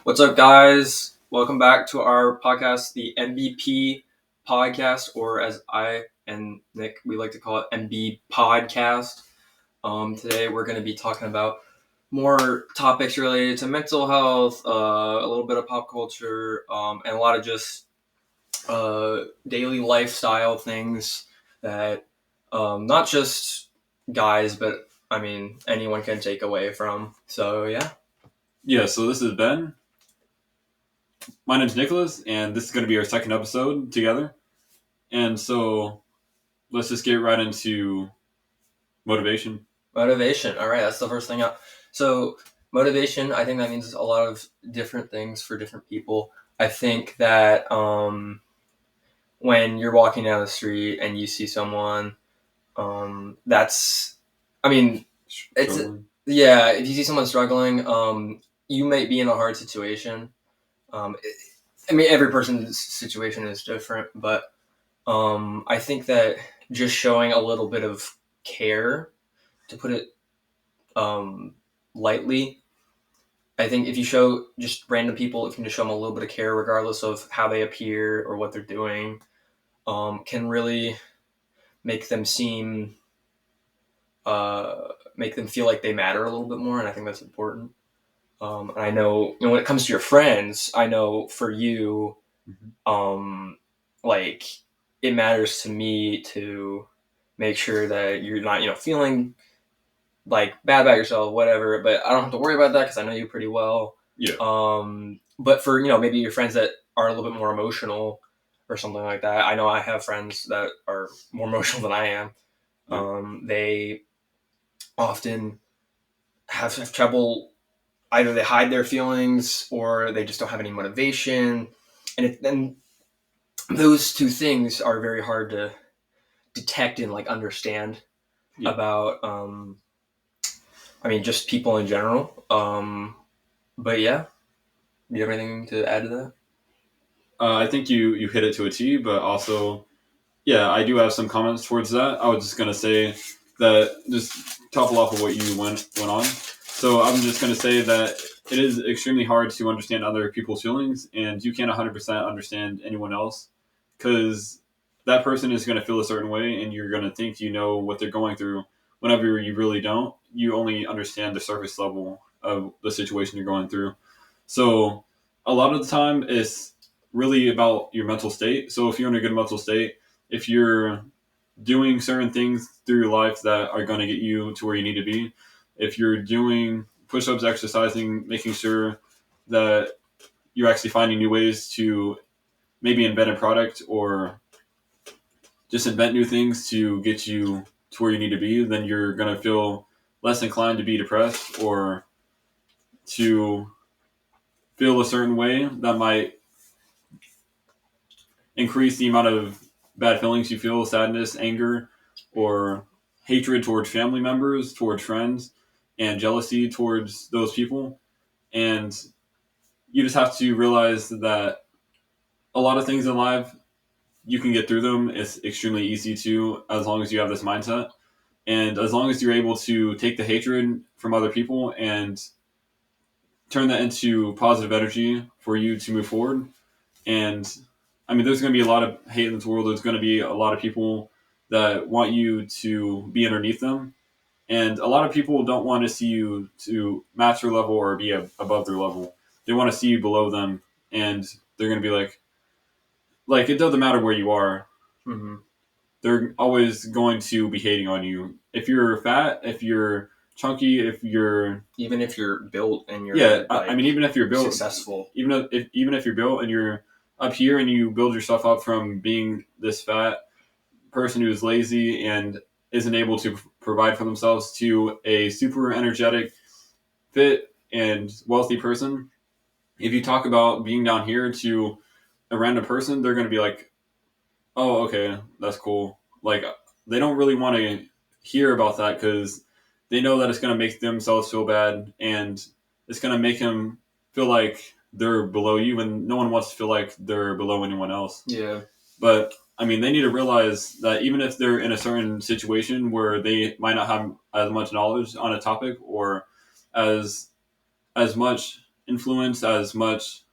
What's up, guys? Welcome back to our podcast, the NBP podcast, or as I and Nick, we like to call it NBPodcast. Today we're going to be talking about more topics related to mental health, a little bit of pop culture, and a lot of just daily lifestyle things that not just guys, but I mean, anyone can take away from. So, yeah. Yeah, so this is Ben. My name's Nicholas, and this is going to be our second episode together. And so let's just get right into motivation. Motivation. All right, that's the first thing up. So, motivation, I think that means a lot of different things for different people. I think that when you're walking down the street and you see someone, I mean, it's, Struggling. yeah, if you see someone struggling, you might be in a hard situation. Every person's situation is different, but I think that just showing a little bit of care, to put it lightly, I think if you show just random people, if you can just show them a little bit of care, regardless of how they appear or what they're doing, can really make them make them feel like they matter a little bit more, and I think that's important. And I know, when it comes to your friends, I know for you, like, it matters to me to make sure that you're not, feeling like bad about yourself, whatever. But I don't have to worry about that because I know you pretty well. Yeah. But for maybe your friends that are a little bit more emotional or something like that, I know I have friends that are more emotional than I am. They often have trouble. Either they hide their feelings or they just don't have any motivation, and those two things are very hard to detect and understand about just people in general. But yeah, do you have anything to add to that? I think you hit it to a T, but also, yeah, I do have some comments towards that. I was just going to say that, just topple off of what you went on. So I'm just going to say that it is extremely hard to understand other people's feelings, and you can't 100% understand anyone else, because that person is going to feel a certain way, and you're going to think you know what they're going through whenever you really don't. You only understand the surface level of the situation you're going through. So a lot of the time, it's really about your mental state. So if you're in a good mental state, if you're doing certain things through your life that are going to get you to where you need to be, if you're doing push-ups, exercising, making sure that you're actually finding new ways to maybe invent a product or just invent new things to get you to where you need to be, then you're going to feel less inclined to be depressed or to feel a certain way that might increase the amount of bad feelings you feel, sadness, anger, or hatred towards family members, towards friends, and jealousy towards those people. And you just have to realize that a lot of things in life, you can get through them. It's extremely easy to, as long as you have this mindset. And as long as you're able to take the hatred from other people and turn that into positive energy for you to move forward. And there's going to be a lot of hate in this world. There's going to be a lot of people that want you to be underneath them. And a lot of people don't want to see you to match their level or be above their level. They want to see you below them. And they're going to be like, it doesn't matter where you are. Mm-hmm. They're always going to be hating on you. If you're fat, if you're chunky, even if you're built and you're even if you're built successful, even if you're built and you're up here and you build yourself up from being this fat person who's lazy and isn't able to provide for themselves to a super energetic, fit, and wealthy person. If you talk about being down here to a random person, they're going to be like, oh, okay, that's cool. Like, they don't really want to hear about that because they know that it's going to make themselves feel bad and it's going to make them feel like they're below you, and no one wants to feel like they're below anyone else. Yeah. But, they need to realize that even if they're in a certain situation where they might not have as much knowledge on a topic or as much influence, as much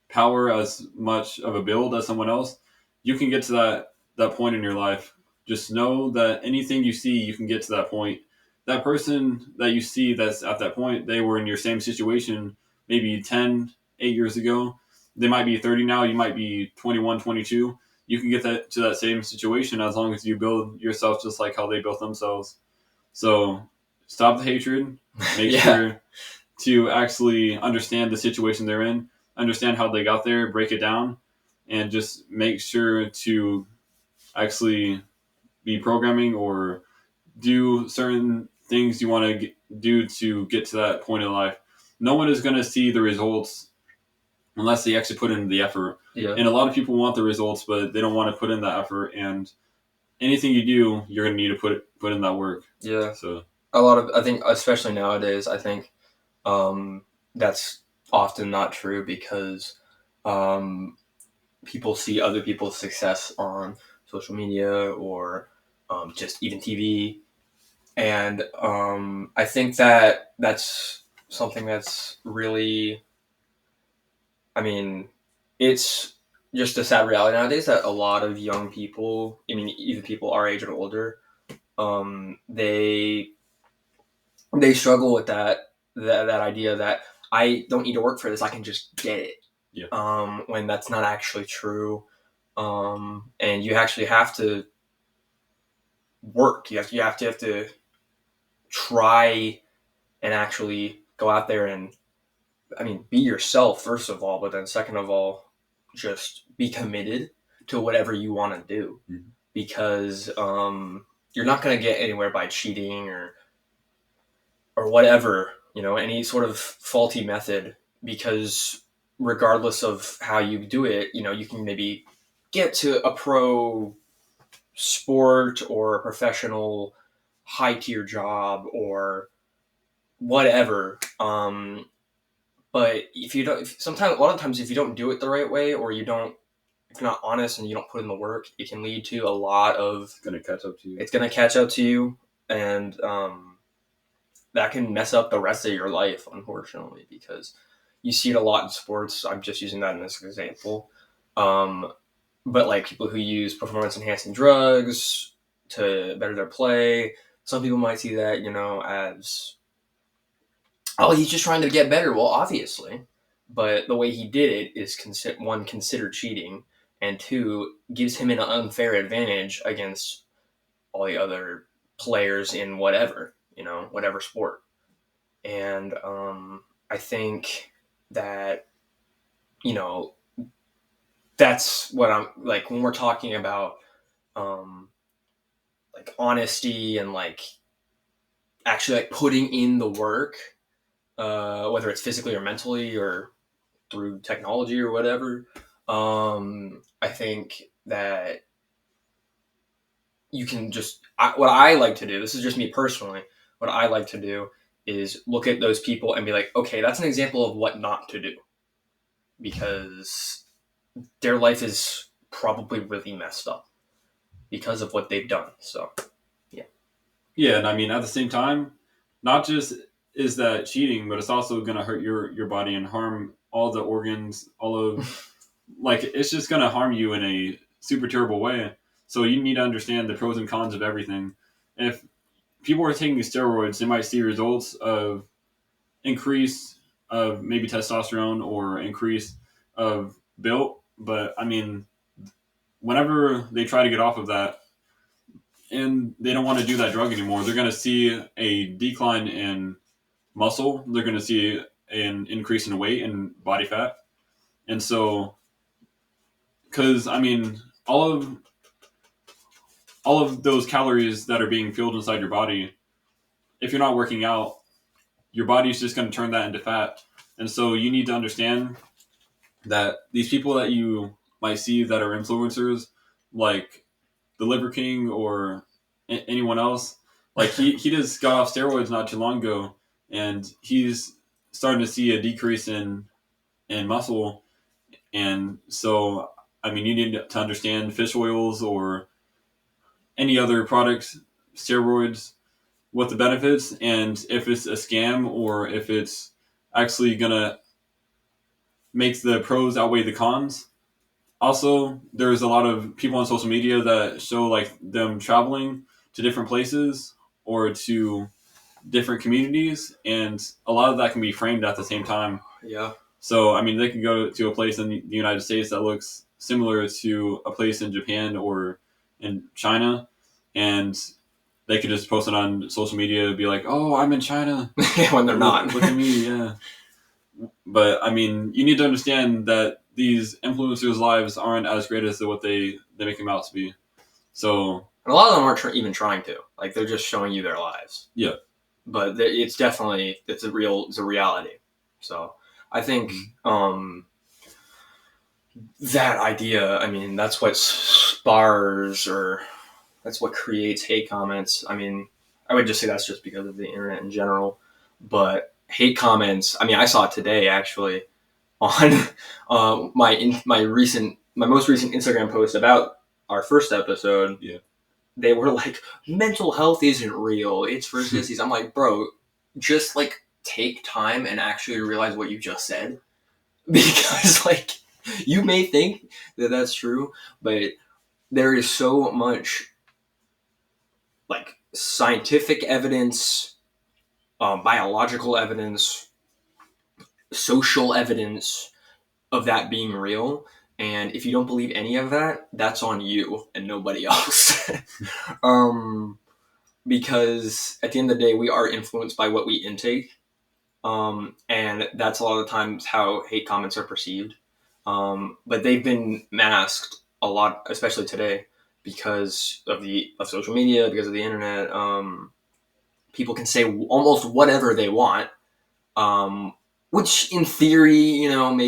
power, as much of a build as someone else, you can get to that point in your life. Just know that anything you see, you can get to that point. That person that you see that's at that point, they were in your same situation maybe 8 years ago. They might be 30 now, you might be 21, 22. You can get that to that same situation as long as you build yourself just like how they built themselves. So stop the hatred, make Yeah. sure to actually understand the situation they're in, understand how they got there, break it down, and just make sure to actually be programming or do certain things you want to do to get to that point in life. No one is going to see the results unless they actually put in the effort. Yeah. And a lot of people want the results, but they don't want to put in that effort. And anything you do, you're going to need to put in that work. Yeah. So I think, especially nowadays, I think that's often not true because people see other people's success on social media or just even TV. And I think that that's something that's really, I mean, it's just a sad reality nowadays that a lot of young people, I mean, even people our age or older, they struggle with that idea that I don't need to work for this, I can just get it. Yeah. When that's not actually true. And you actually have to work. You have to try and actually go out there and, I mean, be yourself first of all, but then second of all, just be committed to whatever you want to do, because you're not going to get anywhere by cheating or whatever, any sort of faulty method, because regardless of how you do it, you can maybe get to a pro sport or a professional high tier job or whatever. But if you don't, sometimes, a lot of times, if you don't do it the right way, or if you're not honest and you don't put in the work, it can lead to a lot of. It's going to catch up to you. It's going to catch up to you, and that can mess up the rest of your life, unfortunately, because you see it a lot in sports. I'm just using that as an example. But like people who use performance enhancing drugs to better their play, some people might see that, as, oh, he's just trying to get better. Well, obviously, but the way he did it is one, considered cheating, and two, gives him an unfair advantage against all the other players in whatever sport. And I think that, that's what I'm like when we're talking about like honesty and like actually like putting in the work, whether it's physically or mentally or through technology or whatever. I think that you can what I like to do, this is just me personally, what I like to do is look at those people and be like, okay, that's an example of what not to do, because their life is probably really messed up because of what they've done. So, yeah. Yeah, and I mean, at the same time, not just is that cheating, but it's also going to hurt your body and harm all the organs, all of, like, it's just going to harm you in a super terrible way. So you need to understand the pros and cons of everything. If people are taking steroids, they might see results of increase of maybe testosterone or increase of built, but I mean, whenever they try to get off of that, and they don't want to do that drug anymore, they're going to see a decline in muscle. They're going to see an increase in weight and body fat. And so, because I mean, all of those calories that are being fueled inside your body, if you're not working out, your body's just going to turn that into fat. And so you need to understand that these people that you might see that are influencers, like the Liver King or anyone else, like he just got off steroids not too long ago, and he's starting to see a decrease in muscle. And so, I mean, you need to understand fish oils or any other products, steroids, what the benefits, and if it's a scam or if it's actually gonna makes the pros outweigh the cons. Also, there's a lot of people on social media that show like them traveling to different places or to different communities, and a lot of that can be framed at the same time. Yeah. So, I mean, they can go to a place in the United States that looks similar to a place in Japan or in China, and they could just post it on social media and be like, "Oh, I'm in China." When they're not. Look at me, yeah. But I mean, you need to understand that these influencers' lives aren't as great as what they make them out to be. So, and a lot of them aren't even trying to. Like, they're just showing you their lives. Yeah. But it's definitely it's a reality. So I think that idea. I mean, that's what spars or that's what creates hate comments. I mean, I would just say that's just because of the internet in general. But hate comments. I mean, I saw it today actually on my most recent Instagram post about our first episode. Yeah. They were like, mental health isn't real. It's for sissies. I'm like, bro, just like take time and actually realize what you just said. Because like you may think that that's true, but there is so much like scientific evidence, biological evidence, social evidence of that being real. And if you don't believe any of that, that's on you and nobody else. Because at the end of the day, we are influenced by what we intake. And that's a lot of the times how hate comments are perceived. But they've been masked a lot, especially today, because of social media, because of the internet. People can say almost whatever they want, which in theory,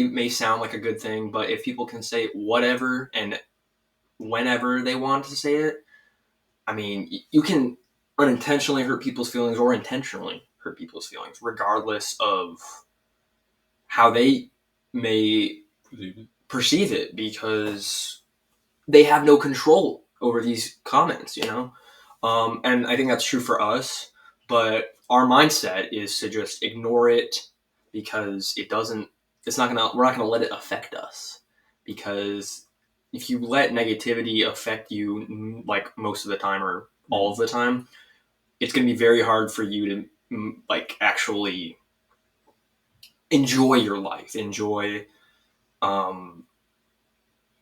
may sound like a good thing. But if people can say whatever and whenever they want to say it, I mean, you can unintentionally hurt people's feelings or intentionally hurt people's feelings, regardless of how they may perceive it, because they have no control over these comments, And I think that's true for us, but our mindset is to just ignore it because we're not gonna let it affect us, because if you let negativity affect you, like most of the time or all of the time, it's going to be very hard for you to like actually enjoy your life, enjoy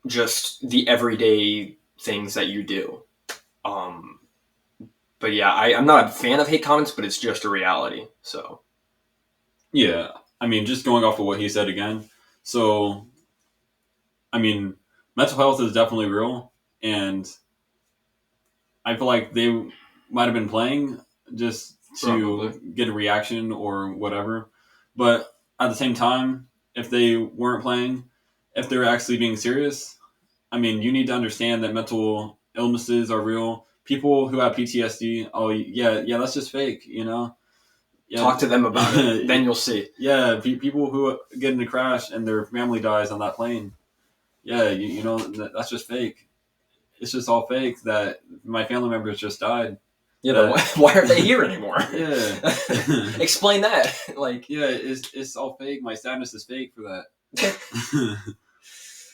just the everyday things that you do. But yeah, I'm not a fan of hate comments, but it's just a reality. So yeah, I mean, just going off of what he said again. So, I mean, mental health is definitely real, and I feel like they might have been playing just to Probably. get a reaction or whatever. But at the same time, if they weren't playing, if they're actually being serious, I mean, you need to understand that mental illnesses are real. People who have PTSD, oh yeah, that's just fake, Yeah, talk to them about it, then you'll see. Yeah, people who get in a crash and their family dies on that plane. Yeah, that's just fake. It's just all fake that my family members just died. Yeah, but why aren't they here anymore? Yeah. Explain that. Like, yeah, it's all fake. My sadness is fake for that.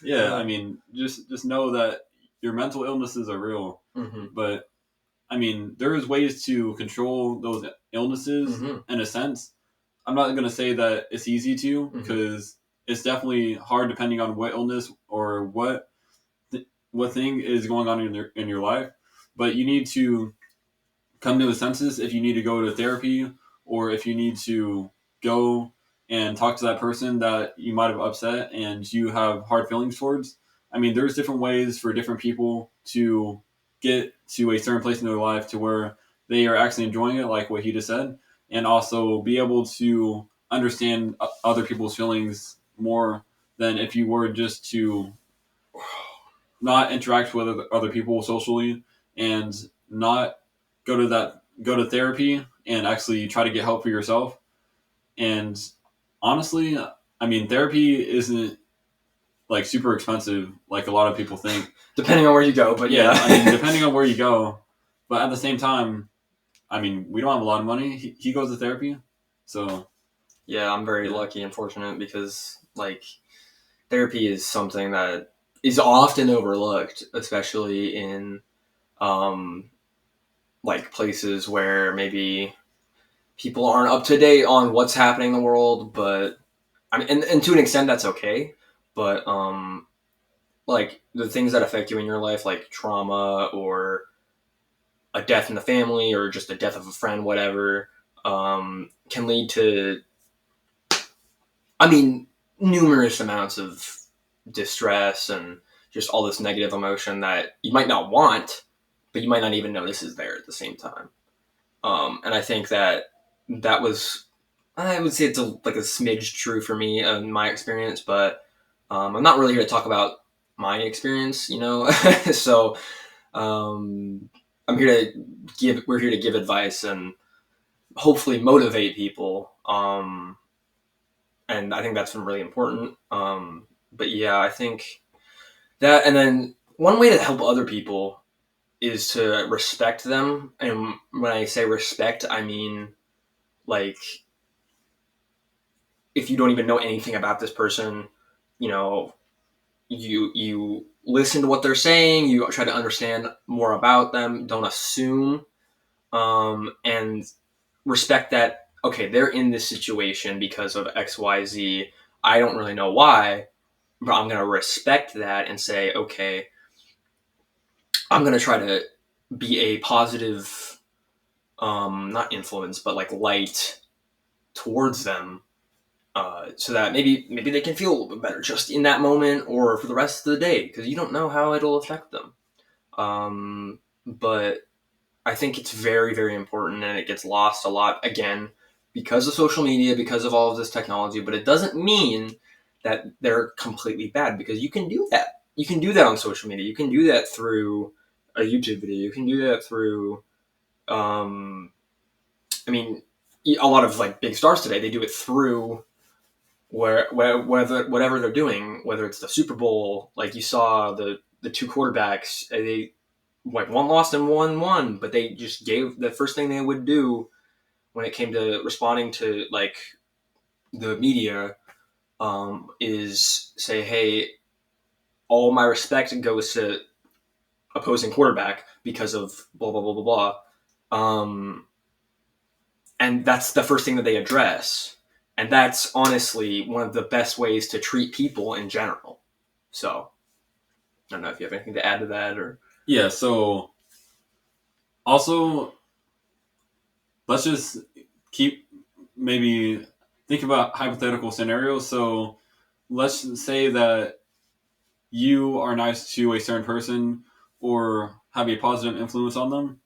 Yeah, I mean, just know that your mental illnesses are real. Mm-hmm. But I mean, there is ways to control those illnesses in a sense. I'm not going to say that it's easy to, because it's definitely hard depending on what illness or what thing is going on in your life. But you need to come to a senses if you need to go to therapy, or if you need to go and talk to that person that you might have upset and you have hard feelings towards. I mean, there's different ways for different people to get to a certain place in their life to where they are actually enjoying it, like what he just said, and also be able to understand other people's feelings more than if you were just to not interact with other people socially and not go to therapy and actually try to get help for yourself. And honestly, I mean, therapy isn't like super expensive like a lot of people think. Depending on where you go, but yeah. I mean, depending on where you go. But at the same time, I mean, we don't have a lot of money. He goes to therapy, so yeah, I'm very lucky and fortunate because like therapy is something that is often overlooked, especially in um, like places where maybe people aren't up to date on what's happening in the world. But I mean, and to an extent, that's okay. But like the things that affect you in your life, like trauma or a death in the family or just a death of a friend, whatever, can lead to, I mean, numerous amounts of distress and just all this negative emotion that you might not want, but you might not even notice is there at the same time. And I think that that was, I would say it's like a smidge true for me in my experience, but I'm not really here to talk about my experience, so I'm here to we're here to give advice and hopefully motivate people. And I think that's been really important. But yeah, I think that, and then one way to help other people is to respect them. And when I say respect, I mean like if you don't even know anything about this person, you know, you listen to what they're saying, you try to understand more about them, don't assume, and respect that, okay, they're in this situation because of XYZ. I don't really know why, but I'm going to respect that and say, okay, I'm going to try to be a positive, not influence, but like light towards them, so that maybe they can feel a little bit better just in that moment or for the rest of the day, because you don't know how it'll affect them. But I think it's very, very important, and it gets lost a lot, again, because of social media, because of all of this technology. But it doesn't mean that they're completely bad, because you can do that. You can do that on social media. You can do that through a YouTube video. You can do that through, I mean, a lot of like big stars today, they do it through whether whatever they're doing, whether it's the Super Bowl, like you saw the two quarterbacks, they like one lost and one won, but they just gave the first thing they would do when it came to responding to like the media, is say, hey, all my respect goes to opposing quarterback because of blah blah blah blah blah. And that's the first thing that they address, and that's honestly one of the best ways to treat people in general. So I don't know if you have anything to add to that, or Yeah. So also, let's just keep maybe think about hypothetical scenarios. So let's say that you are nice to a certain person or have a positive influence on them.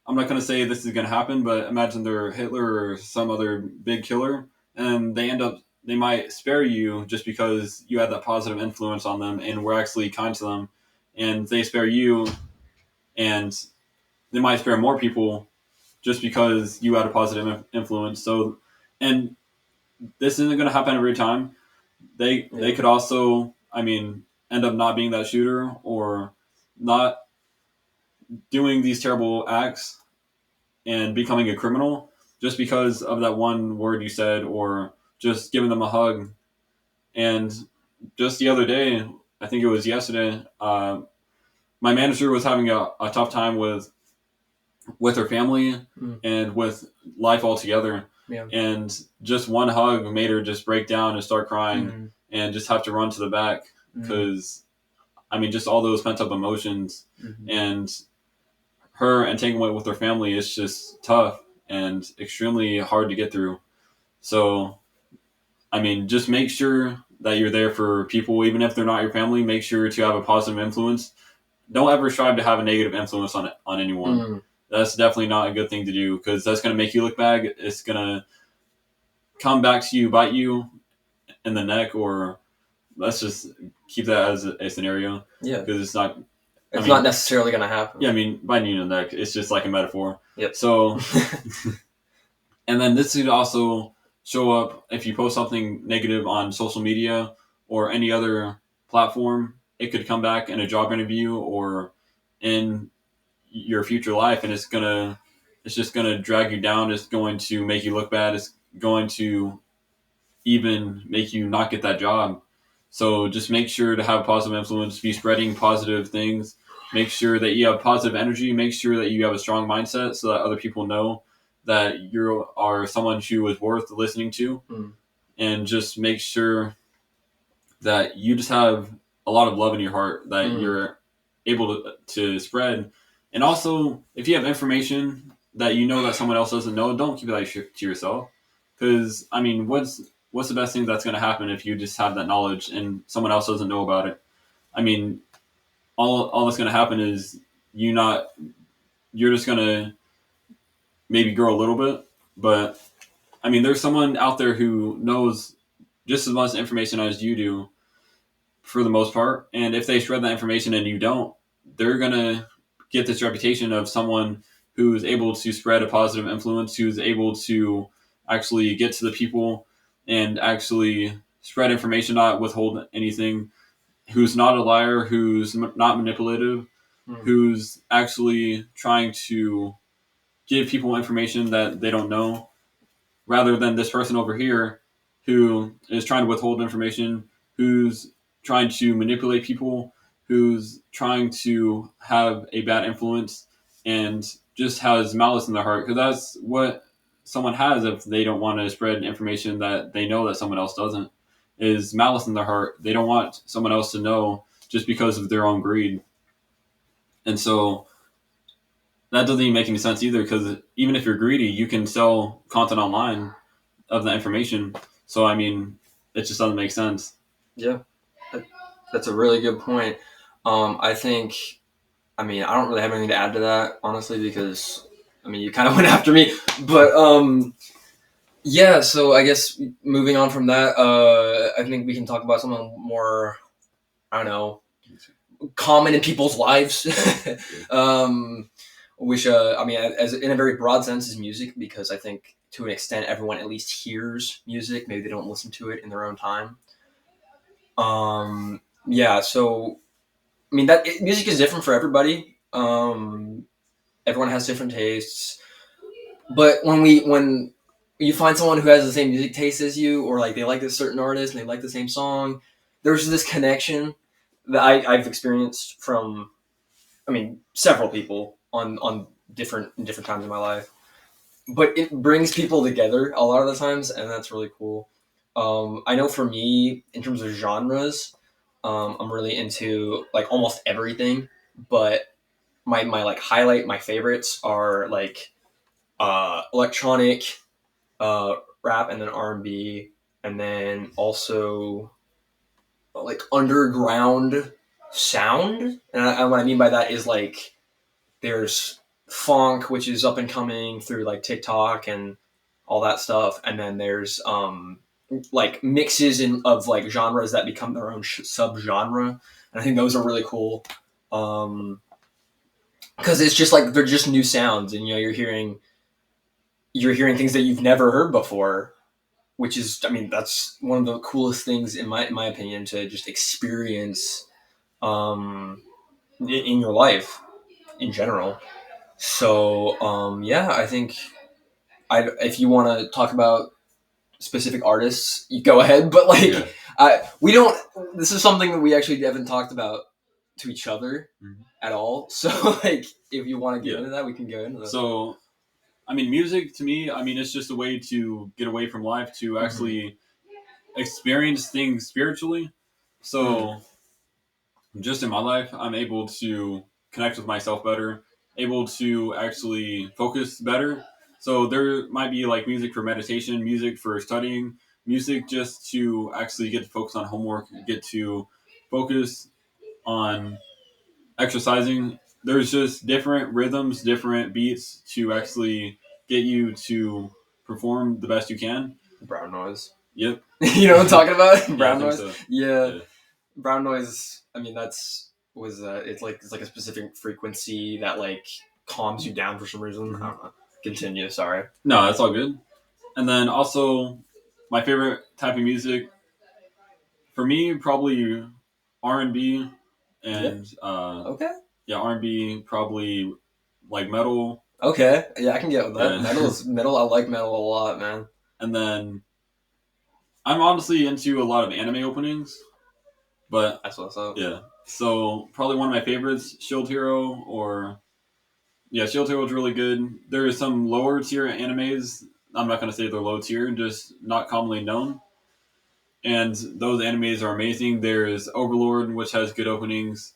I'm not going to say this is going to happen, but imagine they're Hitler or some other big killer, and they might spare you just because you had that positive influence on them and were actually kind to them, and they spare you, and they might spare more people just because you had a positive influence. So, and this isn't going to happen every time. They could also, I mean, end up not being that shooter or not doing these terrible acts and becoming a criminal just because of that one word you said or just giving them a hug. And just the other day, I think it was yesterday, my manager was having a tough time with her family and with life altogether. yeah, And just one hug made her just break down and start crying and just have to run to the back because, I mean, just all those pent up emotions and her entanglement with her family is just tough and extremely hard to get through. So, I mean, just make sure that you're there for people, even if they're not your family. Make sure to have a positive influence. Don't ever strive to have a negative influence on anyone. That's definitely not a good thing to do because that's going to make you look bad. It's going to come back to you, bite you in the neck, or let's just keep that as a scenario. Yeah, because it's not. It's not necessarily going to happen. Yeah, I mean, biting you in the neck, it's just like a metaphor. Yep. So, and then this could also show up if you post something negative on social media or any other platform. It could come back in a job interview or in your future life, and it's just gonna drag you down. It's going to make you look bad. It's going to even make you not get that job. So just make sure to have positive influence, be spreading positive things, make sure that you have positive energy, make sure that you have a strong mindset so that other people know that you are someone who is worth listening to, and just make sure that you just have a lot of love in your heart that you're able to spread. And also, if you have information that you know that someone else doesn't know, don't keep that to yourself. Because I mean, what's the best thing that's going to happen if you just have that knowledge and someone else doesn't know about it? I mean, all that's going to happen is you're just going to maybe grow a little bit, but I mean, there's someone out there who knows just as much information as you do for the most part. And if they shred that information and you don't, they're going to get this reputation of someone who's able to spread a positive influence, who's able to actually get to the people and actually spread information, not withhold anything, who's not a liar, who's not manipulative, who's actually trying to give people information that they don't know, rather than this person over here who is trying to withhold information, who's trying to manipulate people, who's trying to have a bad influence and just has malice in their heart. Because that's what someone has if they don't want to spread information that they know that someone else doesn't, is malice in their heart. They don't want someone else to know just because of their own greed. And so that doesn't even make any sense either, because even if you're greedy, you can sell content online of the information. So I mean, it just doesn't make sense. Yeah, that's a really good point. I think, I mean, I don't really have anything to add to that, honestly, because I mean, you kind of went after me. But yeah. So I guess moving on from that, I think we can talk about something more, I don't know, common in people's lives. Which I mean, as in a very broad sense, is music, because I think to an extent everyone at least hears music. Maybe they don't listen to it in their own time. Yeah. So I mean, music is different for everybody. Everyone has different tastes. But when you find someone who has the same music taste as you, or like they like this certain artist and they like the same song, there's this connection that I've experienced from, I mean, several people on different times in my life. But it brings people together a lot of the times, and that's really cool. I know for me, in terms of genres, I'm really into like almost everything, but my like highlight, my favorites are like electronic, rap, and then R&B, and then also like underground sound. And what I mean by that is like there's funk, which is up and coming through like TikTok and all that stuff, and then there's like mixes of like genres that become their own subgenre, and I think those are really cool. Because it's just like they're just new sounds, and you know you're hearing things that you've never heard before, which is, I mean, that's one of the coolest things in my opinion, to just experience um, in your life in general. So yeah, I think if you want to talk about specific artists, you go ahead. But like, we don't. This is something that we actually haven't talked about to each other at all. So like, if you want to get into that, we can go into that. So, I mean, music to me, I mean, it's just a way to get away from life, to actually experience things spiritually. So, just in my life, I'm able to connect with myself better, able to actually focus better. So there might be like music for meditation, music for studying, music just to actually get to focus on homework, get to focus on exercising. There's just different rhythms, different beats to actually get you to perform the best you can. Brown noise. Yep. You know what I'm talking about? Brown noise. So. Yeah. Brown noise. I mean, it's like a specific frequency that like calms you down for some reason. I don't know. Continue. Sorry. No, that's all good. And then also, my favorite type of music for me, probably R&B and okay. Yeah, R&B, probably like metal. Okay, yeah, I can get with that. Metal. I like metal a lot, man. And then I'm honestly into a lot of anime openings, but That's what's up. yeah. So probably one of my favorites, Shield Hero, or yeah, Shield Hero is really good. There are some lower tier animes. I'm not gonna say they're low tier, just not commonly known. And those animes are amazing. There's Overlord, which has good openings.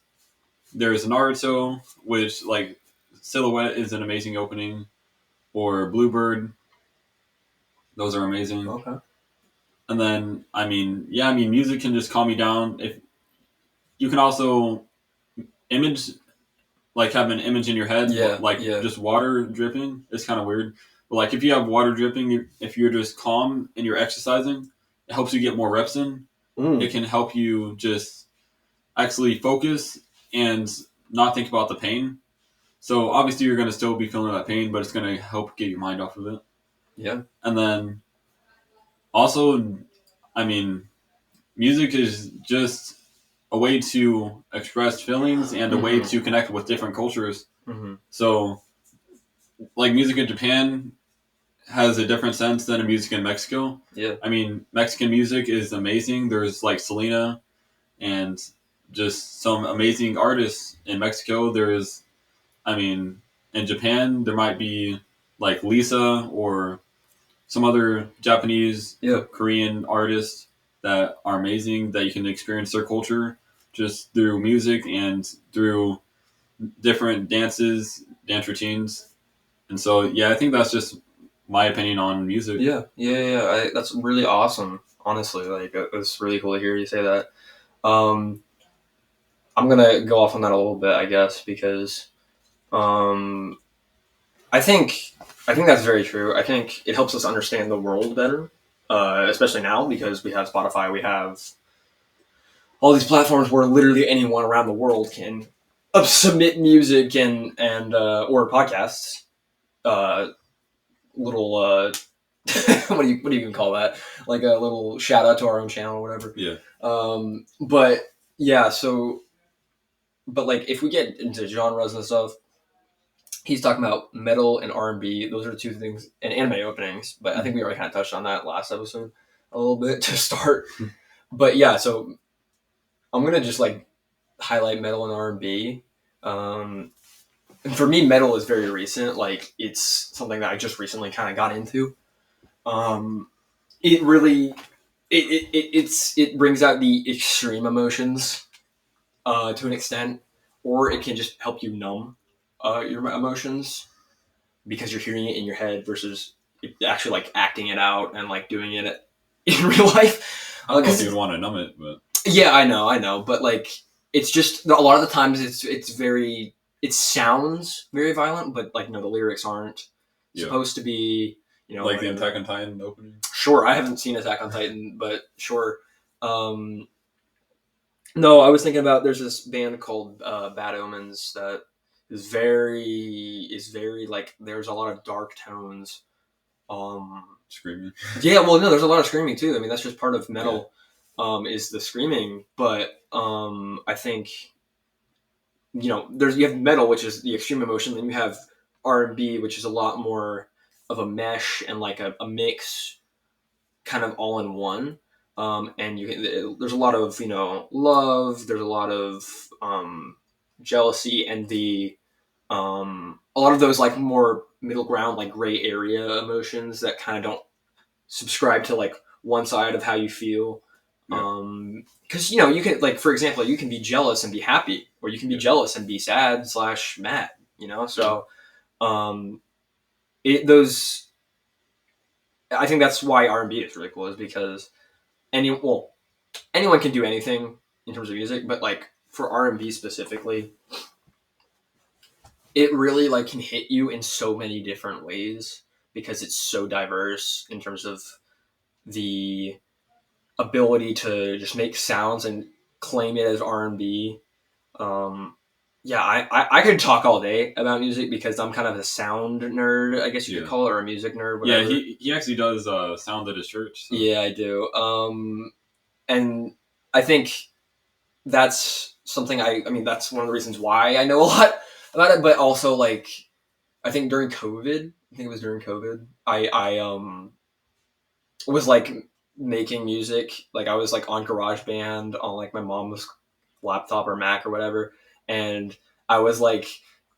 There's Naruto, which like Silhouette is an amazing opening, or Bluebird. Those are amazing. Okay. And then music can just calm me down. If you can also image like have an image in your head, Yeah. like Yeah. just water dripping. It's kind of weird, but like if you have water dripping, if you're just calm and you're exercising, it helps you get more reps in. It can help you just actually focus and not think about the pain. So obviously you're going to still be feeling that pain, but it's going to help get your mind off of it. Yeah. And then also, I mean, music is just a way to express feelings and a way to connect with different cultures. Mm-hmm. So, like music in Japan has a different sense than a music in Mexico. Yeah. I mean, Mexican music is amazing. There's like Selena and just some amazing artists in Mexico. There's, I mean, in Japan, there might be like Lisa or some other Japanese, Yeah. Korean artists that are amazing that you can experience their culture just through music and through different dance routines. And so, yeah, I think that's just my opinion on music. Yeah. That's really awesome. Honestly, like it's really cool to hear you say that. Um, I'm gonna go off on that a little bit, I guess, because um, I think I think that's very true. I think it helps us understand the world better, especially now because we have Spotify, we have all these platforms where literally anyone around the world can submit music and or podcasts. Uh, little what do you even call that? Like a little shout out to our own channel or whatever. Yeah. But yeah, so but like if we get into genres and stuff, he's talking about metal and R&B. Those are the two things, and anime openings. But I think we already kind of touched on that last episode a little bit to start. But yeah, so I'm gonna just like highlight metal and R&B. And for me, metal is very recent. Like it's something that I just recently kind of got into. Um, it really it brings out the extreme emotions to an extent, or it can just help you numb your emotions because you're hearing it in your head versus actually like acting it out and like doing it in real life. I don't know if you would want to numb it, but Yeah, I know, but like it's just a lot of the times it's very it sounds very violent, but like no, the lyrics aren't supposed to be. Like the Attack on Titan opening. Sure, I haven't seen Attack on Titan, but sure. No, I was thinking about there's this band called Bad Omens that is very like there's a lot of dark tones. Screaming. Yeah, well, no, there's a lot of screaming too. I mean, that's just part of metal, is the screaming. But I think you have metal, which is the extreme emotion, then you have R&B, which is a lot more of a mesh and like a mix, kind of all in one. And there's a lot of love. There's a lot of jealousy, envy. A lot of those like more middle ground, like gray area emotions that kind of don't subscribe to like one side of how you feel. Because you can, like, for example, you can be jealous and be happy, or you can be jealous and be sad / mad. So um, those. I think that's why R&B is really cool, is because anyone can do anything in terms of music, but like for R&B specifically, it really like can hit you in so many different ways because it's so diverse in terms of the ability to just make sounds and claim it as R&B. Yeah, I could talk all day about music because I'm kind of a sound nerd, I guess you could call it, or a music nerd. Whatever. Yeah, he actually does sound at his church. So. Yeah, I do. And I think that's something I mean, that's one of the reasons why I know a lot about it, but also like, I think during COVID, I think it was during COVID, I was like making music. Like I was like on GarageBand on like my mom's laptop or Mac or whatever, and I was like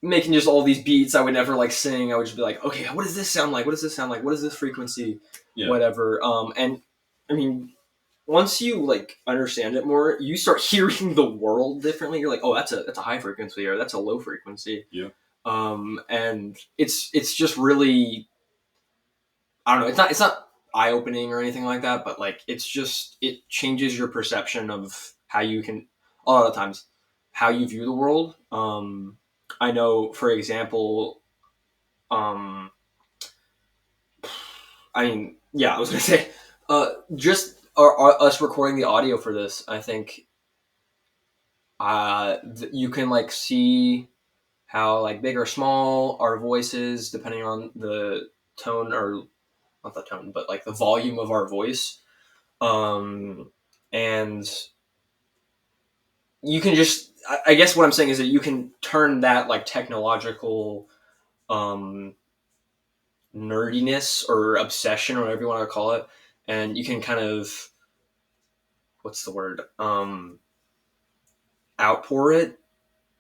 making just all these beats. I would never like sing. I would just be like, okay, what does this sound like? What does this sound like? What is this frequency? Yeah. Whatever. And I mean, once you like understand it more, you start hearing the world differently. You're like, oh, that's a high frequency or that's a low frequency. Yeah. And it's just really, I don't know. It's not eye opening or anything like that, but like it's just it changes your perception of how you can a lot of times how you view the world. I know, for example, um, I mean, yeah, I was gonna say, just us recording the audio for this. I think you can like see how like big or small our voice is depending on the tone or not the tone, but like the volume of our voice. And you can just, I guess what I'm saying is that you can turn that like technological um, nerdiness or obsession or whatever you want to call it, and you can kind of, what's the word? Outpour it,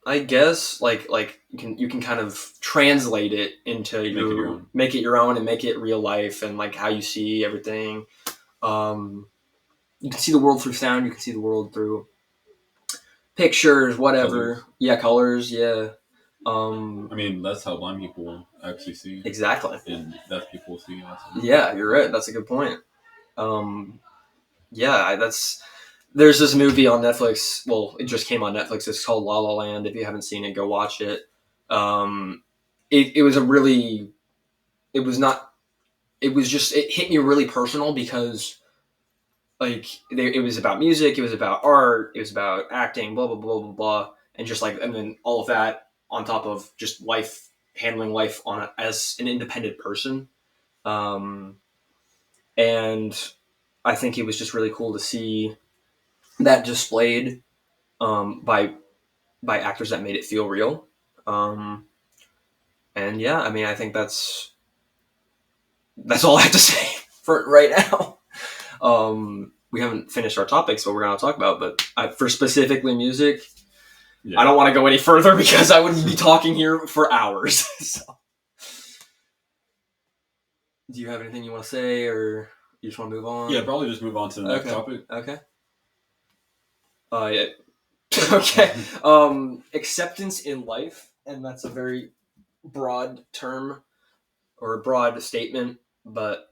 I guess. Like you can kind of translate it into make it your own and make it real life and like how you see everything. You can see the world through sound. You can see the world through pictures, whatever. Colors. Yeah, colors. Yeah. I mean, that's how blind people actually see. Exactly. And deaf people see. Yeah, you're right. That's a good point. Yeah, there's this movie on Netflix. Well, it just came on Netflix. It's called La La Land. If you haven't seen it, go watch it. Um, it was a really, it was not, it was just, it hit me really personal because like it was about music, it was about art, it was about acting, blah blah blah blah blah, and just like and then all of that on top of just life handling life as an independent person, um, and I think it was just really cool to see that displayed by actors that made it feel real, um, and yeah, I mean I think that's all I have to say for right now. We haven't finished our topics, what we're going to talk about, but for specifically music, yeah. I don't want to go any further because I would be talking here for hours. So. Do you have anything you want to say, or you just want to move on? Yeah, probably just move on to the next topic. Okay. Yeah. Okay. Acceptance in life, and that's a very broad term or a broad statement, but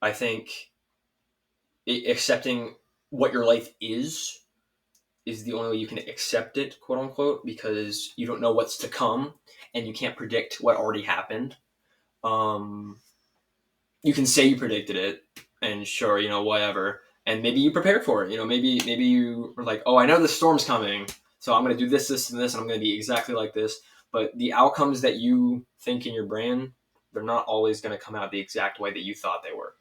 I think accepting what your life is the only way you can accept it, quote unquote, because you don't know what's to come and you can't predict what already happened. You can say you predicted it and sure, whatever, and maybe you prepared for it. Maybe you were like, oh, I know the storm's coming, so I'm going to do this, this, and this, and I'm going to be exactly like this. But the outcomes that you think in your brain, they're not always going to come out the exact way that you thought they were.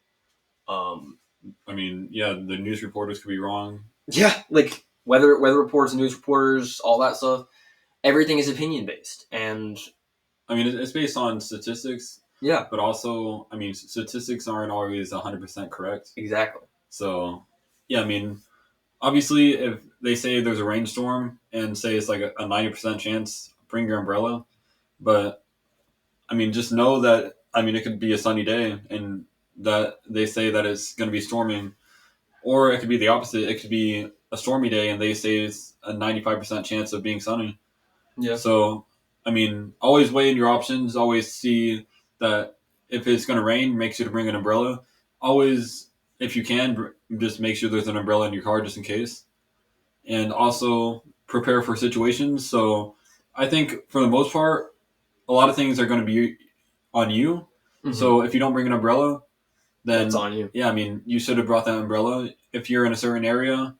I mean, yeah, the news reporters could be wrong. Yeah, like weather reports, news reporters, all that stuff. Everything is opinion based, and I mean, it's based on statistics. Yeah, but also, I mean, statistics aren't always 100% correct. Exactly. So, yeah, I mean, obviously, if they say there's a rainstorm and say it's like a 90% chance, bring your umbrella. But I mean, just know that it could be a sunny day, and that they say that it's going to be storming, or it could be the opposite. It could be a stormy day, and they say it's a 95% chance of being sunny. Yeah. So, I mean, always weigh in your options. Always see that if it's going to rain, make sure to bring an umbrella. Always, if you can, just make sure there's an umbrella in your car just in case. And also prepare for situations. So, I think for the most part, a lot of things are going to be on you. Mm-hmm. So if you don't bring an umbrella, then it's on you. Yeah, I mean, you should have brought that umbrella. If you're in a certain area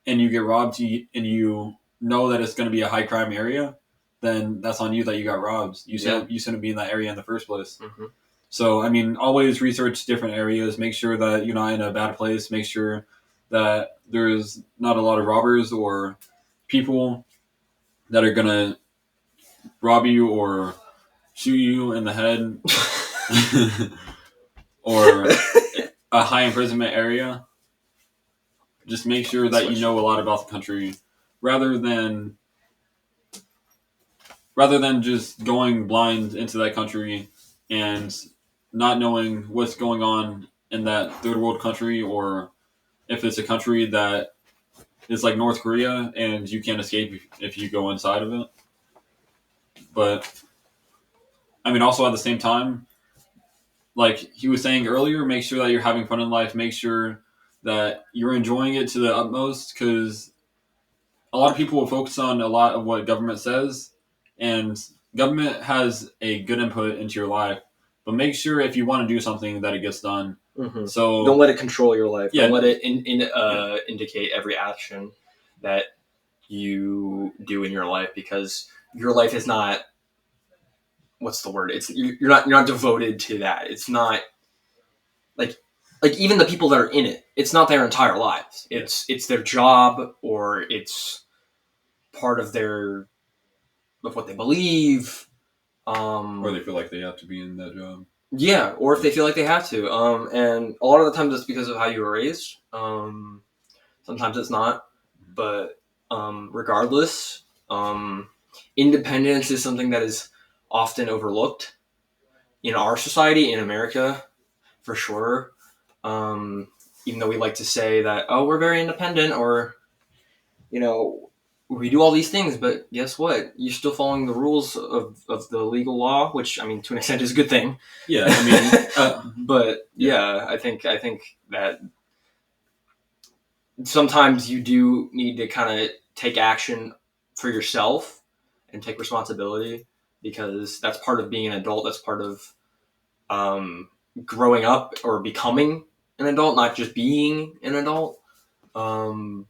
and you get robbed and you know that it's going to be a high crime area, then that's on you that you got robbed. You shouldn't be in that area in the first place. Mm-hmm. So, I mean, always research different areas. Make sure that you're not in a bad place. Make sure that there's not a lot of robbers or people that are going to rob you or shoot you in the head. or a high imprisonment area, just make sure that you know a lot about the country rather than just going blind into that country and not knowing what's going on in that third world country, or if it's a country that is like North Korea and you can't escape if you go inside of it. But I mean, also at the same time, like he was saying earlier, make sure that you're having fun in life. Make sure that you're enjoying it to the utmost, because a lot of people will focus on a lot of what government says, and government has a good input into your life. But make sure if you want to do something that it gets done. Mm-hmm. So don't let it control your life. Yeah. Don't let it indicate every action that you do in your life, because your life is not, what's the word? It's you're not devoted to that. It's not like even the people that are in it. It's not their entire lives. It's their job, or it's part of what they believe. Or they feel like they have to be in that job. Yeah, or if they feel like they have to. And a lot of the times it's because of how you were raised. Sometimes it's not. But regardless, independence is something that is often overlooked in our society, in America, for sure. Even though we like to say that, oh, we're very independent, or, we do all these things, but guess what? You're still following the rules of the legal law, which, I mean, to an extent is a good thing. Yeah, I mean, but yeah, I think that sometimes you do need to kind of take action for yourself and take responsibility, because that's part of being an adult. That's part of growing up or becoming an adult, not just being an adult. And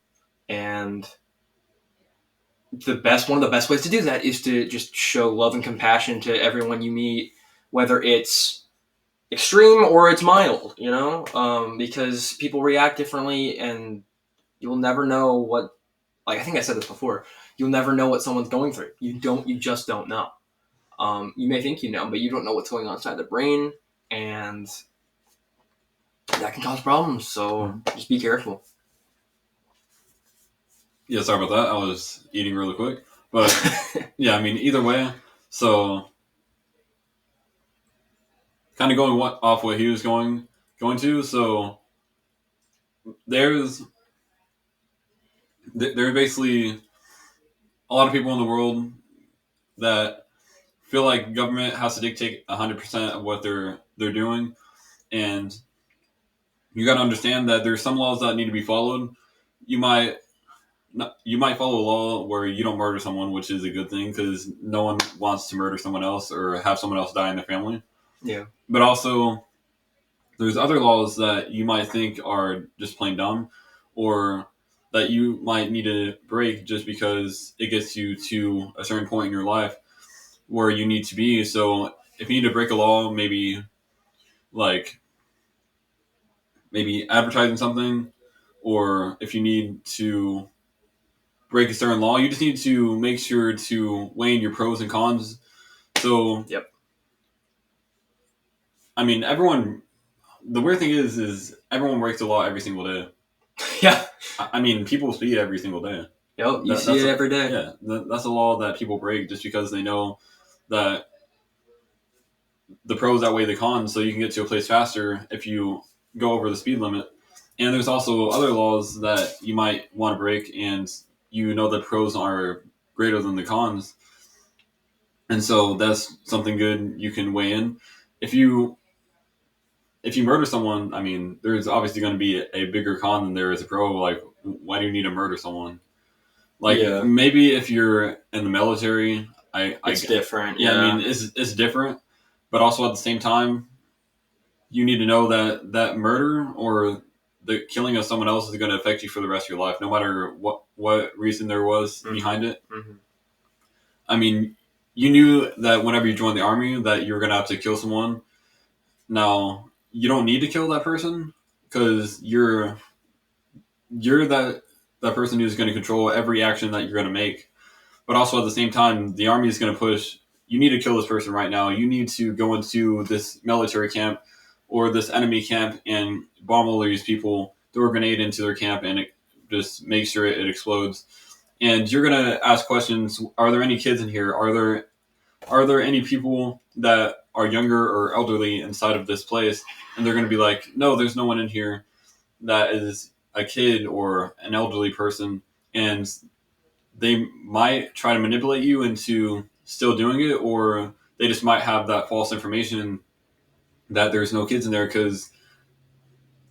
one of the best ways to do that is to just show love and compassion to everyone you meet, whether it's extreme or it's mild, because people react differently, and you'll never know what, like I think I said this before, you'll never know what someone's going through. You just don't know. You may think you know, but you don't know what's going on inside the brain, and that can cause problems. So just be careful. Yeah, sorry about that. I was eating really quick. But yeah, I mean, either way, so kind of going off what he was going to, so there's basically a lot of people in the world that feel like government has to dictate 100% of what they're doing, and you got to understand that there's some laws that need to be followed. You might follow a law where you don't murder someone, which is a good thing, because no one wants to murder someone else or have someone else die in their family. Yeah. But also, there's other laws that you might think are just plain dumb, or that you might need to break just because it gets you to a certain point in your life where you need to be. So if you need to break a law, maybe advertising something, or if you need to break a certain law, you just need to make sure to weigh in your pros and cons. So, yep. I mean, the weird thing is everyone breaks the law every single day. Yeah. I mean, people speed every single day. Yep, you see it every day. Yeah, that's a law that people break just because they know that the pros outweigh the cons, so you can get to a place faster if you go over the speed limit. And there's also other laws that you might want to break, and you know the pros are greater than the cons. And so that's something good you can weigh in. If you murder someone, I mean, there's obviously going to be a bigger con than there is a pro. Like, why do you need to murder someone? Like, maybe if you're in the military, it's different. Yeah, I mean, it's different. But also at the same time, you need to know that murder or the killing of someone else is going to affect you for the rest of your life, no matter what reason there was behind it. Mm-hmm. I mean, you knew that whenever you joined the army that you were going to have to kill someone. Now, you don't need to kill that person, because you're that person who's going to control every action that you're going to make. But also at the same time, the army is going to push, you need to kill this person right now. You need to go into this military camp, or this enemy camp and bomb all these people, throw a grenade into their camp, and just make sure it explodes. And you're gonna ask questions: are there any kids in here? Are there any people that are younger or elderly inside of this place? And they're gonna be like, no, there's no one in here that is a kid or an elderly person, and they might try to manipulate you into still doing it, or they just might have that false information that there's no kids in there because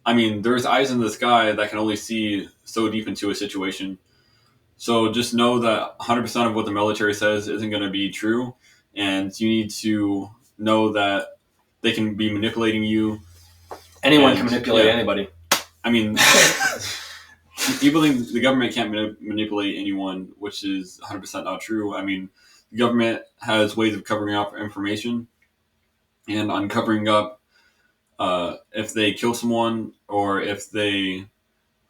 there's eyes in the sky that can only see so deep into a situation. So just know that 100% of what the military says isn't going to be true, and you need to know that they can be manipulating you. Anyone can manipulate anybody. I mean, people think the government can't manipulate anyone, which is 100% not true. I mean, the government has ways of covering up information and uncovering up if they kill someone or if they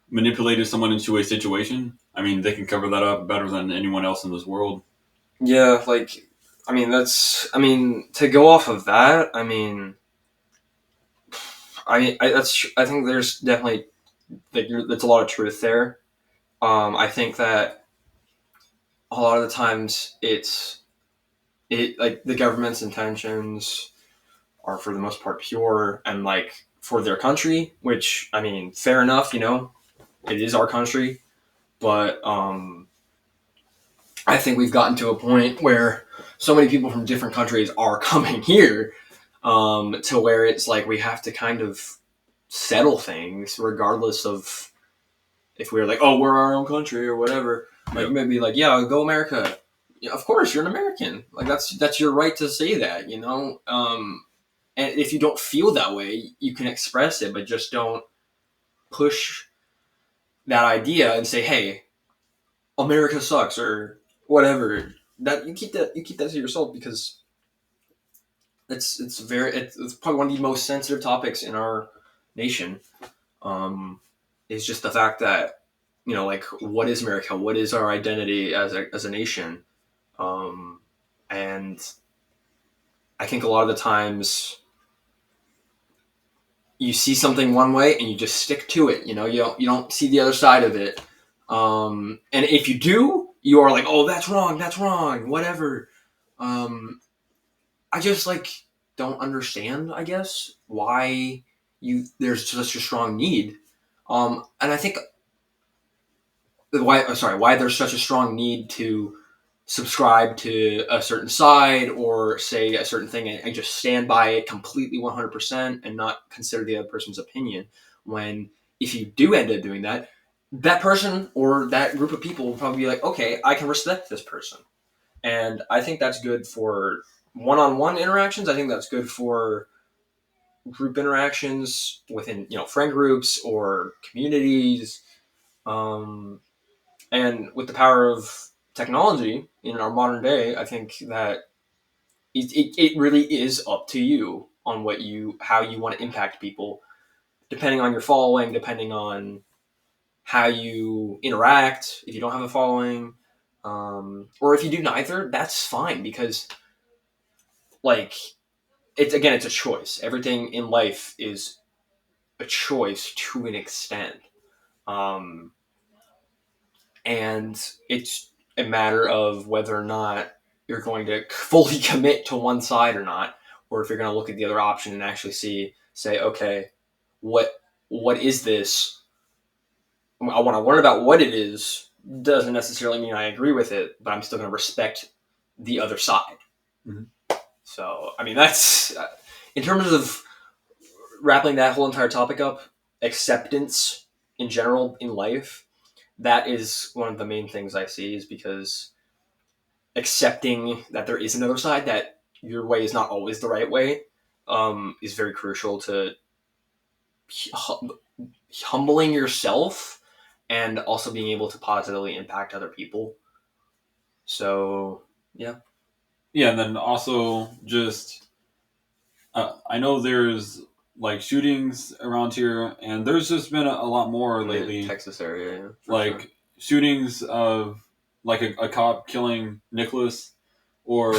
manipulated someone into a situation. I mean, they can cover that up better than anyone else in this world. Yeah, to go off of that, I think there's definitely there's a lot of truth there. I think that a lot of the times the government's intentions are for the most part pure and for their country, which fair enough, it is our country, but I think we've gotten to a point where so many people from different countries are coming here, to where it's like we have to kind of settle things regardless of if we're like, oh, we're our own country or whatever. Like maybe like, yeah, go America. Yeah, of course, you're an American. Like that's your right to say that, and if you don't feel that way, you can express it, but just don't push that idea and say, hey, America sucks or whatever. That you keep that to yourself, because it's probably one of the most sensitive topics in our nation. Is just the fact that what is America? What is our identity as a nation? And I think a lot of the times you see something one way and you just stick to it. You don't see the other side of it. And if you do, you are like, oh, that's wrong, whatever. I just don't understand, I guess, why there's such a strong need. And I think why there's such a strong need to subscribe to a certain side or say a certain thing and just stand by it completely 100% and not consider the other person's opinion, when if you do end up doing that, that person or that group of people will probably be like, okay, I can respect this person. And I think that's good for one-on-one interactions. I think that's good for group interactions within friend groups or communities. And with the power of technology in our modern day, I think that it really is up to you on how you want to impact people, depending on your following, depending on how you interact. If you don't have a following, or if you do neither, that's fine, because it's a choice. Everything in life is a choice to an extent. Um, and it's a matter of whether or not you're going to fully commit to one side or not, or if you're going to look at the other option and actually say, okay, what is this? I want to learn about what it is. Doesn't necessarily mean I agree with it, but I'm still going to respect the other side. Mm-hmm. So, that's in terms of wrapping that whole entire topic up. Acceptance in general in life, that is one of the main things I see, is because accepting that there is another side, that your way is not always the right way, is very crucial to humbling yourself and also being able to positively impact other people. So, yeah. Yeah, and then also just, I know there's shootings around here, and there's just been a lot more lately. Texas area, sure. Shootings of a cop killing Nicholas, or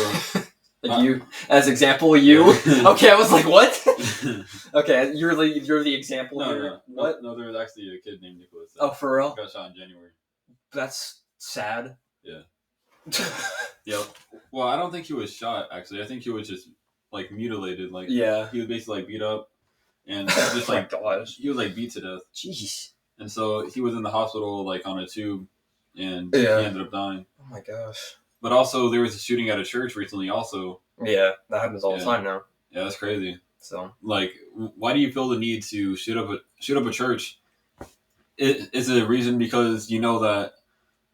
Like you, as example, you. Yeah. Okay, I was like, what? Okay, you're the example No, here. no, What? no. There was actually a kid named Nicholas. Oh, for real? Got shot in January. That's sad. Yeah. Yep. Well, I don't think he was shot. Actually, I think he was just like mutilated. Like Yeah. he was basically like beat up and just Oh my like gosh. he was like beat to death. Jeez. And so he was in the hospital like on a tube, and Yeah. he ended up dying. Oh my gosh. But also, there was a shooting at a church recently. Also, Yeah, that happens all the Yeah. time now. yeah, that's crazy. So Like, why do you feel the need to shoot up a church? Is it a reason because you know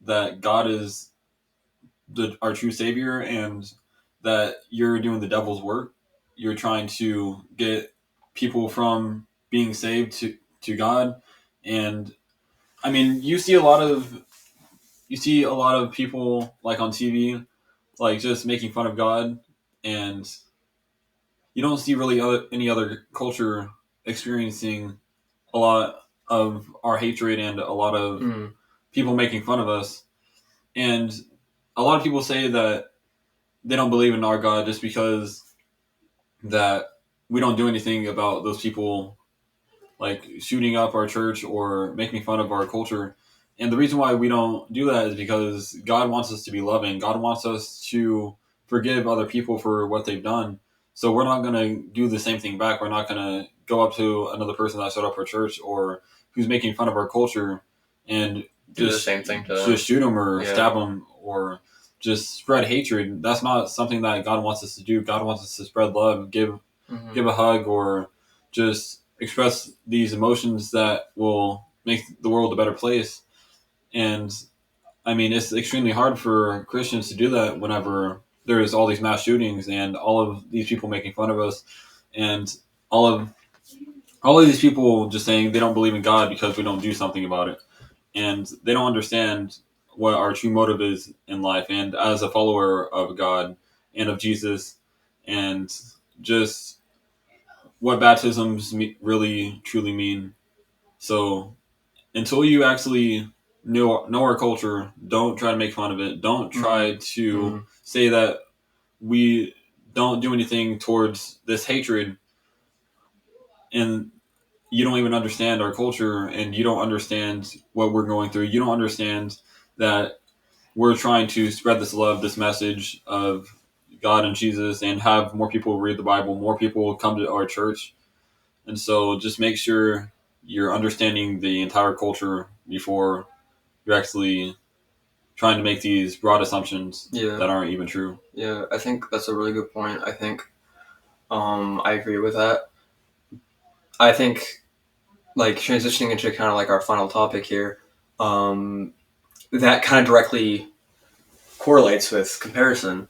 that God is our true Savior and that you're doing the devil's work? You're trying to get people from being saved to God, and I mean, you see a lot of people like on TV, like just making fun of God, and you don't see really any other culture experiencing a lot of our hatred and a lot of people making fun of us. And a lot of people say that they don't believe in our God just because that we don't do anything about those people like shooting up our church or making fun of our culture. And the reason why we don't do that is because God wants us to be loving. God wants us to forgive other people for what they've done. So we're not going to do the same thing back. We're not going to go up to another person that shut up our church or who's making fun of our culture and do just the same thing to them. Just shoot them or stab them or just spread hatred. That's not something that God wants us to do. God wants us to spread love, give a hug, or just express these emotions that will make the world a better place. And I mean, it's extremely hard for Christians to do that whenever there's all these mass shootings and all of these people making fun of us and all of these people just saying they don't believe in God because we don't do something about it. And they don't understand what our true motive is in life. And as a follower of God and of Jesus, and just what baptisms really truly mean. So until you actually know our culture, don't try to make fun of it. Don't try to say that we don't do anything towards this hatred, and you don't even understand our culture, and you don't understand what we're going through. You don't understand that we're trying to spread this love, this message of God and Jesus, and have more people read the Bible, more people come to our church. And so just make sure you're understanding the entire culture before you're actually trying to make these broad assumptions that aren't even true. Yeah, I think that's a really good point. I think I agree with that. I think like transitioning into kind of like our final topic here, that kind of directly correlates with comparison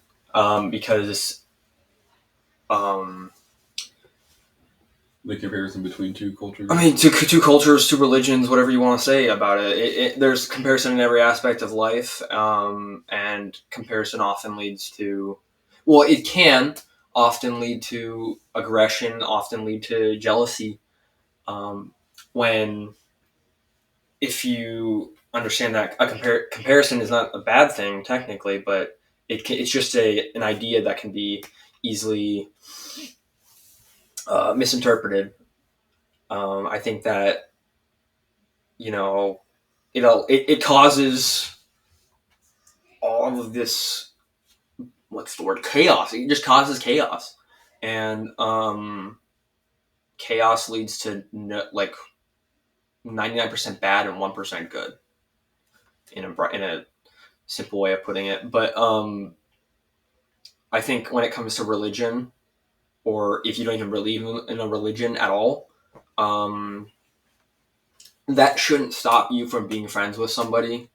because The comparison between two cultures. I mean, two cultures, two religions, whatever you want to say about it. There's comparison in every aspect of life, and comparison often leads to, well, it can often lead to aggression, often lead to jealousy. When if you understand that a comparison is not a bad thing technically, but it's just an idea that can be easily misinterpreted. I think that it causes all of this, what's the word, chaos. It just causes chaos, and chaos leads to like 99% bad and 1% good in a simple way of putting it. But I think when it comes to religion, or if you don't even believe in a religion at all, that shouldn't stop you from being friends with somebody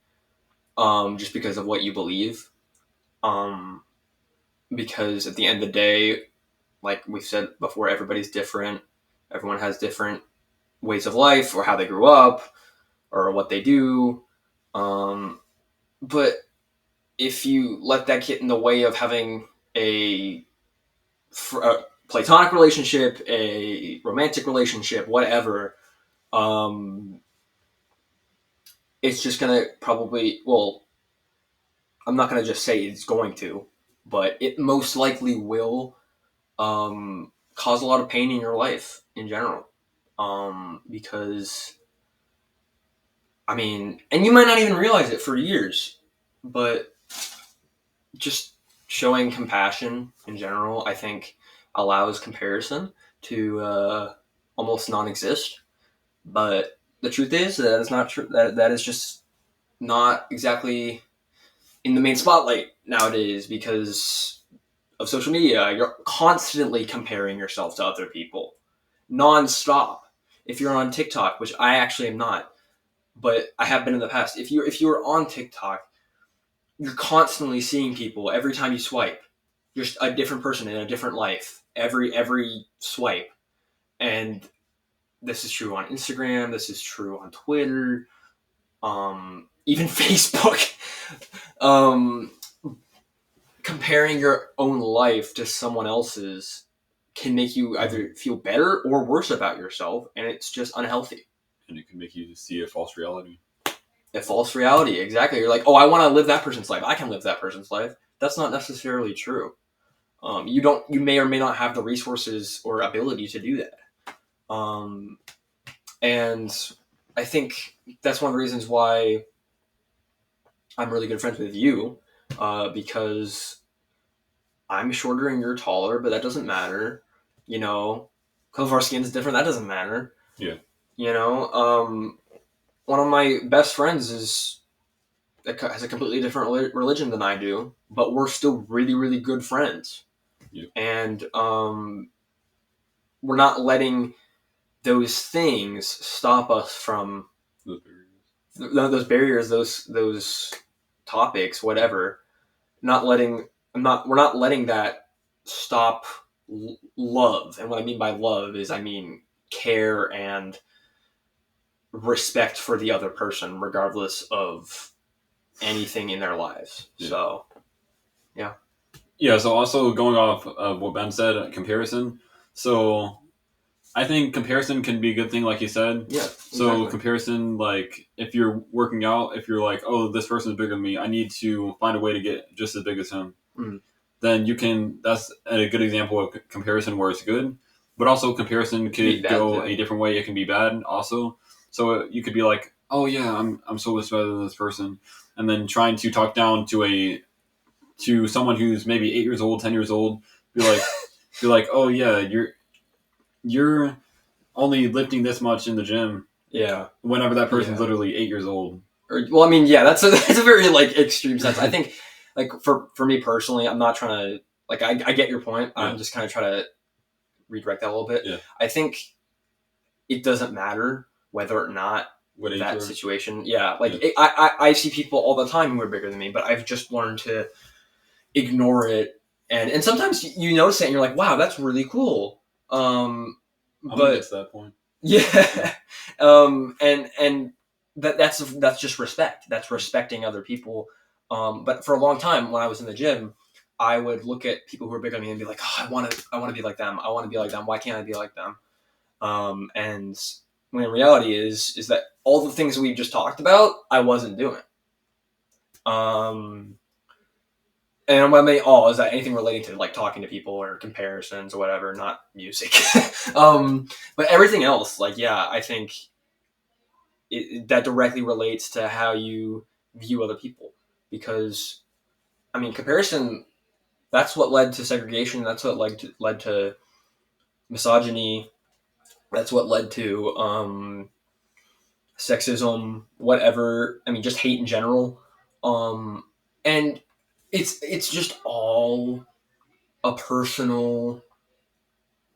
just because of what you believe. Because at the end of the day, like we've said before, everybody's different. Everyone has different ways of life or how they grew up or what they do. But if you let that get in the way of having a platonic relationship, a romantic relationship, whatever, it's just going to probably, well, I'm not going to just say it's going to. but it most likely will cause a lot of pain in your life in general. Because, I mean, and you might not even realize it for years, but just showing compassion in general, I think, allows comparison to almost non-exist. But the truth is that is not true. That is just not exactly in the main spotlight nowadays because of social media. You're constantly comparing yourself to other people, non-stop. If you're on TikTok, which I actually am not, but I have been in the past. If you're on TikTok, you're constantly seeing people every time you swipe. You're a different person in a different life every swipe, and this is true on Instagram. This is true on Twitter, even Facebook. um, Comparing your own life to someone else's can make you either feel better or worse about yourself, and it's just unhealthy. And it can make you see a false reality. A false reality, exactly. You're like, oh, I want to live that person's life. I can live that person's life. That's not necessarily true. You may or may not have the resources or ability to do that. And I think that's one of the reasons why I'm really good friends with you, because I'm shorter and you're taller, but that doesn't matter. Color of our skin is different. That doesn't matter. Yeah. One of my best friends has a completely different religion than I do, but we're still really, really good friends. Yeah. And we're not letting those things stop us from those barriers, those topics, whatever. We're not letting that stop love. And what I mean by love is, I mean care and respect for the other person, regardless of anything in their lives. Yeah. So, yeah. Yeah, so also going off of what Ben said, comparison. So I think comparison can be a good thing, like you said. Yeah. So Exactly. comparison, like if you're working out, if you're like, oh, this person's bigger than me, I need to find a way to get just as big as him. Mm. Then you can. That's a good example of comparison where it's good, but also comparison could go a different way. It can be bad also. So you could be like, oh yeah, I'm so much better than this person, and then trying to talk down to someone who's maybe 8 years old, 10 years old, be like, oh yeah, you're only lifting this much in the gym. Yeah. Whenever that person's literally 8 years old. Well, I mean, yeah, that's a very like extreme sense. I think, like for me personally, I'm not trying to like I get your point. Yeah. I'm just kind of trying to redirect that a little bit. Yeah. I think it doesn't matter whether or not that situation. Yeah, like I see people all the time who are bigger than me, but I've just learned to ignore it, and sometimes you notice it and you're like, wow, that's really cool. But it's that point. Yeah. And that's just respect. That's respecting other people. But for a long time when I was in the gym, I would look at people who were bigger than me and be like, oh, I want to be like them. I want to be like them. Why can't I be like them? And when in reality is that all the things we just talked about, I wasn't doing. And what I mean, is that anything relating to like talking to people or comparisons or whatever, not music. But everything else, like, yeah, I think that directly relates to how you view other people. Because, I mean, comparison, that's what led to segregation. That's what led to misogyny. That's what led to sexism, whatever. I mean, just hate in general. And it's just all a personal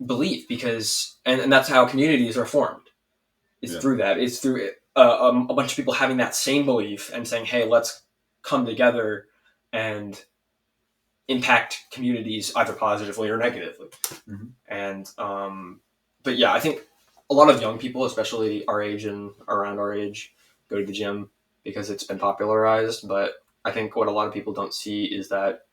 belief, because and that's how communities are formed. It's through that. It's through a bunch of people having that same belief and saying, hey, let's come together and impact communities either positively or negatively. Mm-hmm. And but yeah, I think a lot of young people, especially our age and around our age, go to the gym because it's been popularized. But I think what a lot of people don't see is that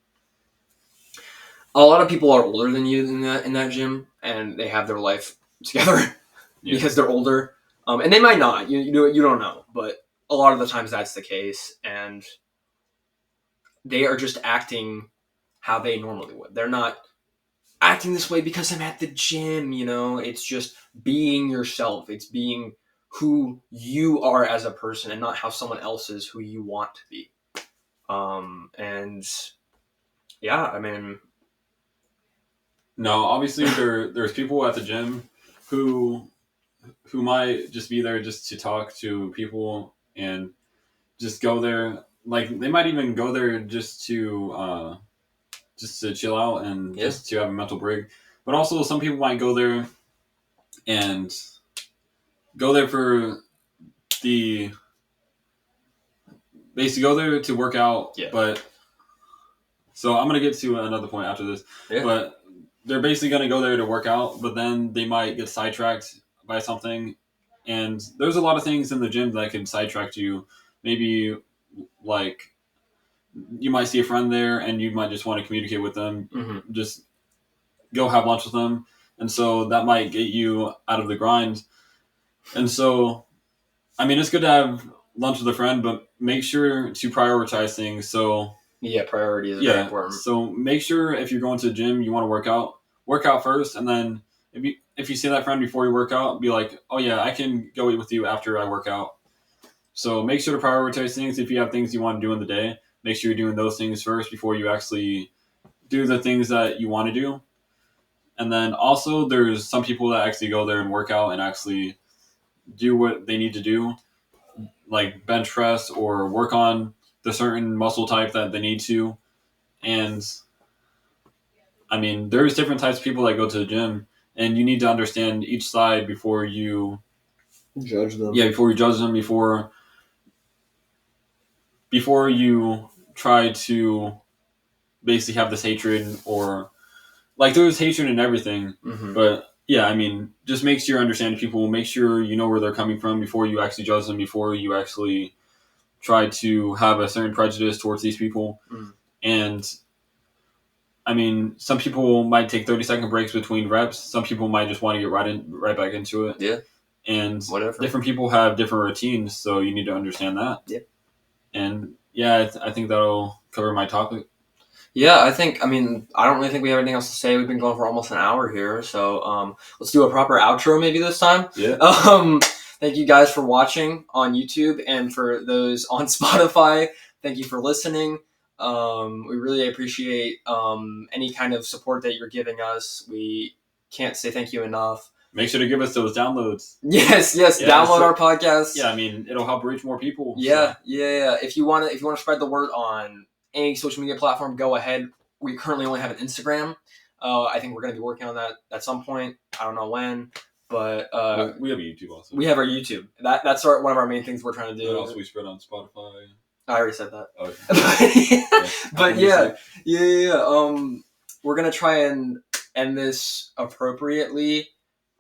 a lot of people are older than you in that gym, and they have their life together because they're older. And they might not. You don't know, but a lot of the times that's the case, and they are just acting how they normally would. They're not acting this way because I'm at the gym, it's just being yourself. It's being who you are as a person and not how someone else is who you want to be. And yeah, I mean, no, obviously there's people at the gym who might just be there just to talk to people and just go there. Like they might even go there just to chill out and just to have a mental break. But also some people might go there and go there for the basically go there to work out. Yeah. But so I'm gonna get to another point after this. Yeah. But they're basically gonna go there to work out, but then they might get sidetracked by something. And there's a lot of things in the gym that can sidetrack you. Maybe like you might see a friend there and you might just want to communicate with them. Mm-hmm. Just go have lunch with them. And so that might get you out of the grind. And so, I mean, it's good to have lunch with a friend, but make sure to prioritize things. So, yeah, priorities are very important. So make sure if you're going to the gym, you want to work out first. And then if you see that friend before you work out, be like, oh yeah, I can go eat with you after I work out. So make sure to prioritize things. If you have things you want to do in the day, make sure you're doing those things first before you actually do the things that you want to do. And then also there's some people that actually go there and work out and actually do what they need to do, like bench press or work on the certain muscle type that they need to. And I mean, there's different types of people that go to the gym, and you need to understand each side before you judge them. Yeah, before you judge them, before you try to basically have this hatred, or like there's hatred in everything. Mm-hmm. But yeah, I mean, just make sure you understand people, make sure you know where they're coming from before you actually judge them, before you actually try to have a certain prejudice towards these people. Mm-hmm. And I mean, some people might take 30-second breaks between reps. Some people might just want to get right back into it. Yeah. And whatever. Different people have different routines, so you need to understand that. Yeah. And yeah, I think that'll cover my topic. Yeah, I don't really think we have anything else to say. We've been going for almost an hour here, so let's do a proper outro maybe this time. Yeah. Thank you guys for watching on YouTube, and for those on Spotify, thank you for listening. We really appreciate any kind of support that you're giving us. We can't say thank you enough. Make sure to give us those downloads. Yes, download our podcast. Yeah, I mean, it'll help reach more people. Yeah. If you want to spread the word on any social media platform, go ahead. We currently only have an Instagram. I think we're going to be working on that at some point. I don't know when, but we have a YouTube also. We have our YouTube. That's one of our main things we're trying to do. And also, we spread on Spotify. I already said that. Okay. But yeah. We're gonna try and end this appropriately.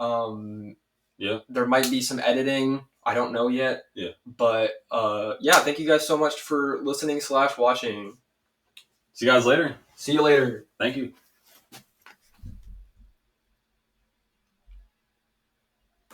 There might be some editing. I don't know yet. Yeah. But thank you guys so much for listening / watching. See you guys later. See you later. Thank you.